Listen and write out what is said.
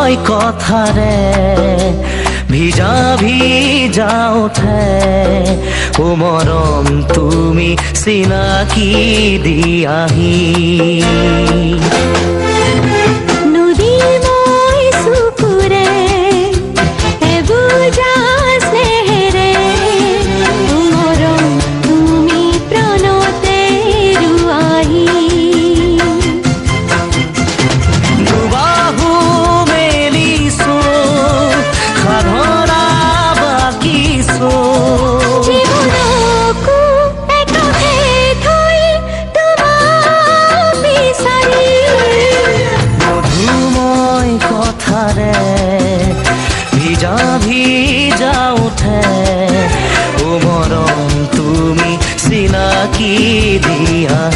মধুময় কথাৰে ভিজা ভিজা উঠে ও মৰম তুমি চিনাকি দিয়াহি ভিজা ভিজা উঠে ও মৰম তুমি চিনাকি দিয়া